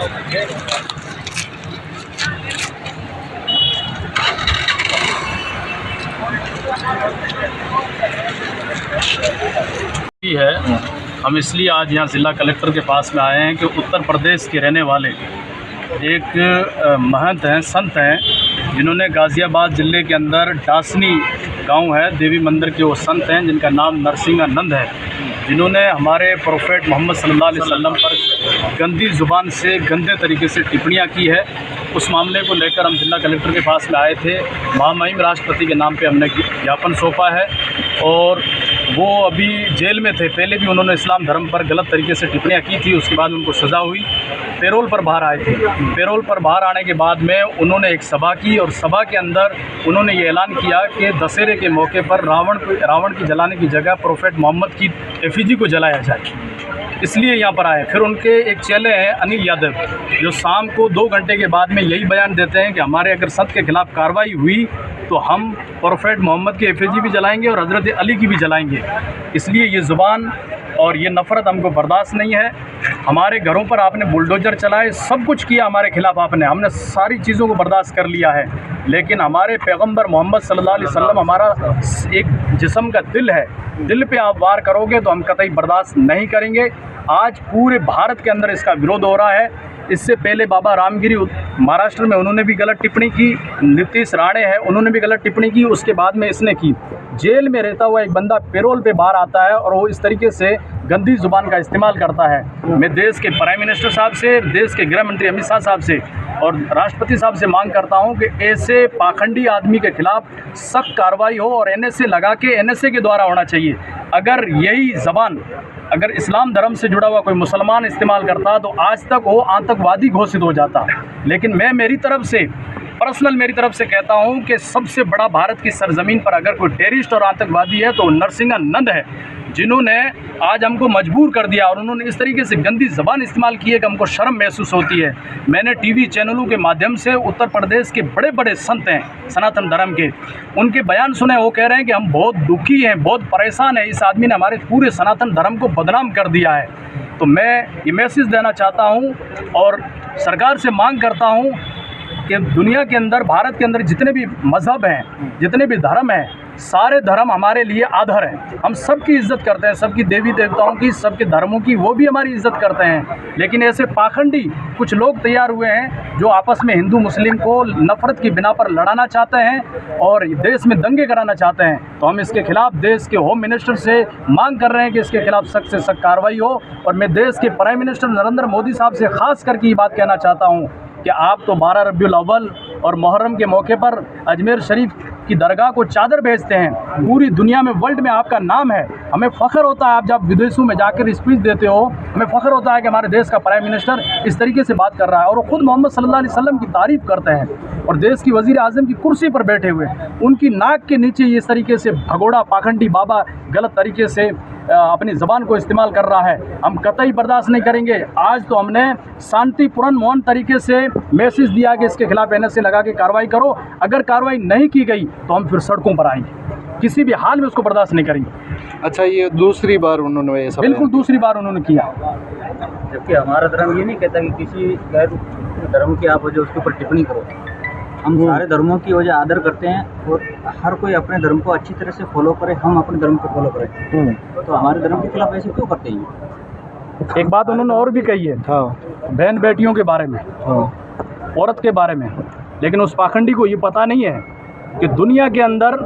है। हम इसलिए आज यहाँ ज़िला कलेक्टर के पास में आए हैं कि उत्तर प्रदेश के रहने वाले एक महंत हैं, संत हैं, जिन्होंने गाज़ियाबाद ज़िले के अंदर डासनी गांव है, देवी मंदिर के वो संत हैं जिनका नाम नरसिंहानंद है, जिन्होंने हमारे प्रोफेट मोहम्मद सल्लल्लाहु अलैहि वसल्लम पर गंदी ज़ुबान से गंदे तरीके से टिप्पणियाँ की है। उस मामले को लेकर हम जिला कलेक्टर के पास में आए थे। महामहिम राष्ट्रपति के नाम पे हमने ज्ञापन सौंपा है और वो अभी जेल में थे। पहले भी उन्होंने इस्लाम धर्म पर गलत तरीके से टिप्पणियाँ की थी, उसके बाद उनको सज़ा हुई, पैरोल पर बाहर आए थे। पैरोल पर बाहर आने के बाद में उन्होंने एक सभा की और सभा के अंदर उन्होंने ये ऐलान किया कि दशहरे के मौके पर रावण की जलाने की जगह प्रोफेट मोहम्मद की एफिजी को जलाया जाए, इसलिए यहाँ पर आए। फिर उनके एक चेले हैं अनिल यादव, जो शाम को 2 घंटे के बाद में यही बयान देते हैं कि हमारे अगर संत के खिलाफ़ कार्रवाई हुई तो हम प्रोफेट मोहम्मद की एफिजी भी जलाएंगे और हज़रत अली की भी जलाएंगे। इसलिए ये ज़ुबान और ये नफ़रत हमको बर्दाश्त नहीं है। हमारे घरों पर आपने बुलडोज़र चलाए, सब कुछ किया हमारे खिलाफ़ आपने, हमने सारी चीज़ों को बर्दाश्त कर लिया है, लेकिन हमारे पैगंबर मोहम्मद सल्लल्लाहु अलैहि वसल्लम हमारा एक जिस्म का दिल है, दिल पे आप वार करोगे तो हम कतई बर्दाश्त नहीं करेंगे। आज पूरे भारत के अंदर इसका विरोध हो रहा है। इससे पहले बाबा रामगिरी महाराष्ट्र में उन्होंने भी गलत टिप्पणी की, नीतीश राणे है उन्होंने भी गलत टिप्पणी की, उसके बाद में इसने की। जेल में रहता हुआ एक बंदा पैरोल पे बाहर आता है और वो इस तरीके से गंदी ज़ुबान का इस्तेमाल करता है। मैं देश के प्राइम मिनिस्टर साहब से, देश के गृह मंत्री अमित शाह साहब से और राष्ट्रपति साहब से मांग करता हूं कि ऐसे पाखंडी आदमी के खिलाफ सख्त कार्रवाई हो और एनएसए लगा के एनएसए के द्वारा होना चाहिए। अगर यही ज़बान अगर इस्लाम धर्म से जुड़ा हुआ कोई मुसलमान इस्तेमाल करता तो आज तक वो आतंकवादी घोषित हो जाता। लेकिन मैं मेरी तरफ से कहता हूं कि सबसे बड़ा भारत की सरजमीन पर अगर कोई टेररिस्ट और आतंकवादी है तो नरसिंहानंद है, जिन्होंने आज हमको मजबूर कर दिया और उन्होंने इस तरीके से गंदी ज़बान इस्तेमाल की है कि हमको शर्म महसूस होती है। मैंने टीवी चैनलों के माध्यम से उत्तर प्रदेश के बड़े बड़े संत हैं सनातन धर्म के, उनके बयान सुने। वो कह रहे हैं कि हम बहुत दुखी हैं, बहुत परेशान हैं, इस आदमी ने हमारे पूरे सनातन धर्म को बदनाम कर दिया है। तो मैं ये मैसेज देना चाहता हूँ और सरकार से मांग करता हूँ कि दुनिया के अंदर, भारत के अंदर जितने भी मज़हब हैं, जितने भी धर्म हैं, सारे धर्म हमारे लिए आधार हैं। हम सबकी इज़्ज़त करते हैं, सबकी देवी देवताओं की, सबके धर्मों की, वो भी हमारी इज़्ज़त करते हैं। लेकिन ऐसे पाखंडी कुछ लोग तैयार हुए हैं जो आपस में हिंदू मुस्लिम को नफ़रत की बिना पर लड़ाना चाहते हैं और देश में दंगे कराना चाहते हैं। तो हम इसके खिलाफ़ देश के होम मिनिस्टर से मांग कर रहे हैं कि इसके खिलाफ़ सख्त से सख्त कार्रवाई हो। और मैं देश के प्राइम मिनिस्टर नरेंद्र मोदी साहब से ख़ास करके ये बात कहना चाहता हूँ कि आप तो 12 रबीउल अव्वल और मुहर्रम के मौके पर अजमेर शरीफ की दरगाह को चादर भेजते हैं, पूरी दुनिया में, वर्ल्ड में आपका नाम है। हमें फ़ख्र होता है आप जब विदेशों में जाकर स्पीच देते हो, हमें फ़ख्र होता है कि हमारे देश का प्राइम मिनिस्टर इस तरीके से बात कर रहा है और वो खुद मोहम्मद सल्लल्लाहु अलैहि वसल्लम की तारीफ़ करते हैं और देश की वज़ीर आज़म की कुर्सी पर बैठे हुए उनकी नाक के नीचे इस तरीके से भगोड़ा पाखंडी बाबा गलत तरीके से अपनी ज़बान को इस्तेमाल कर रहा है। हम कतई बर्दाश्त नहीं करेंगे। आज तो हमने शांतिपूर्ण मौन तरीके से मैसेज दिया कि इसके खिलाफ़ एनएसए लगा के कार्रवाई करो। अगर कार्रवाई नहीं की गई तो हम फिर सड़कों पर आएंगे, किसी भी हाल में उसको बर्दाश्त नहीं करेंगे। अच्छा, ये दूसरी बार उन्होंने ऐसा? बिल्कुल दूसरी बार उन्होंने किया। जबकि हमारा धर्म ये नहीं कहता कि किसी गैर धर्म की आप वजह उसके ऊपर टिप्पणी करो। हम सारे धर्मों की वजह आदर करते हैं और हर कोई अपने धर्म को अच्छी तरह से फॉलो करे, हम अपने धर्म को फॉलो करें। तो हमारे धर्म के खिलाफ ऐसे क्यों करते हैं? एक बात उन्होंने और भी कही है बहन बेटियों के बारे में, औरत के बारे में, लेकिन उस पाखंडी को ये पता नहीं है कि दुनिया के अंदर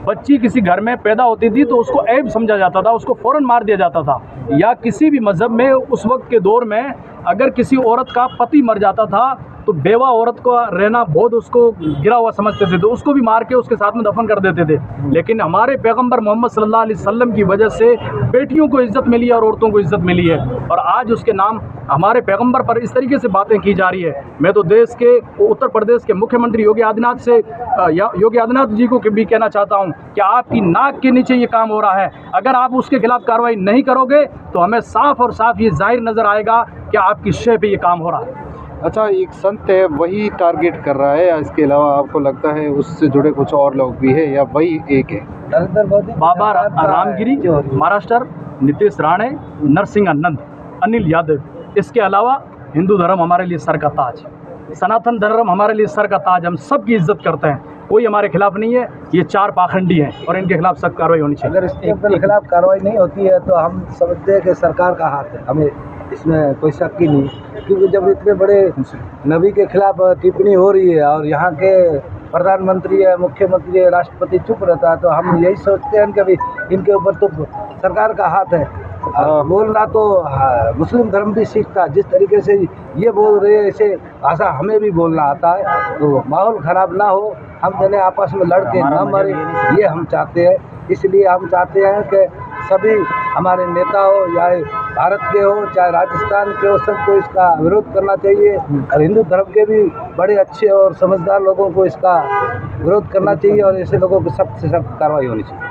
बच्ची किसी घर में पैदा होती थी तो उसको ऐब समझा जाता था, उसको फ़ौरन मार दिया जाता था। या किसी भी मज़हब में उस वक्त के दौर में अगर किसी औरत का पति मर जाता था तो बेवा औरत को रहना बहुत उसको गिरा हुआ समझते थे, तो उसको भी मार के उसके साथ में दफन कर देते थे। लेकिन हमारे पैगंबर मोहम्मद सल्लल्लाहु अलैहि वसल्लम की वजह से बेटियों को इज़्ज़त मिली है और औरतों को इज़्ज़त मिली है और आज उसके नाम हमारे पैगंबर पर इस तरीके से बातें की जा रही है। मैं तो देश के उत्तर प्रदेश के मुख्यमंत्री योगी आदित्यनाथ जी को भी कहना चाहता हूँ कि आपकी नाक के नीचे ये काम हो रहा है। अगर आप उसके खिलाफ़ कार्रवाई नहीं करोगे तो हमें साफ और साफ ये जाहिर नज़र आएगा कि आपकी शय पे ये काम हो रहा है। अच्छा, एक संत है वही टारगेट कर रहा है या इसके अलावा आपको लगता है उससे जुड़े कुछ और लोग भी है या वही एक है? बाबा रामगिरी महाराष्ट्र, नीतीश राणे, नरसिंहानंद, अनिल यादव, इसके अलावा हिंदू धर्म हमारे लिए सर का ताज है, सनातन धर्म हमारे लिए सर का ताज, हम सबकी इज्जत करते हैं, कोई हमारे खिलाफ नहीं है। ये 4 पाखंडी हैं और इनके खिलाफ सख्त कार्रवाई होनी चाहिए। अगर इसके खिलाफ कार्रवाई नहीं होती है तो हम समझते हैं कि सरकार का हाथ है, हमें इसमें कोई शक ही नहीं, क्योंकि जब इतने बड़े नबी के खिलाफ टिप्पणी हो रही है और यहाँ के प्रधानमंत्री है, मुख्यमंत्री है, राष्ट्रपति चुप रहता है, तो हम यही सोचते हैं कि भाई इनके ऊपर तो सरकार का हाथ है। बोलना तो मुस्लिम धर्म भी सीखता है, जिस तरीके से ये बोल रहे हैं ऐसे भाषा हमें भी बोलना आता है, तो माहौल ख़राब ना हो, हम दोनों आपस में लड़ के न मरे, ये हम चाहते हैं। इसलिए हम चाहते हैं कि सभी हमारे नेता हो या भारत के हो चाहे राजस्थान के हो, सबको इसका विरोध करना चाहिए और हिंदू धर्म के भी बड़े अच्छे और समझदार लोगों को इसका विरोध करना चाहिए और ऐसे लोगों को सख्त से सख्त कार्रवाई होनी चाहिए।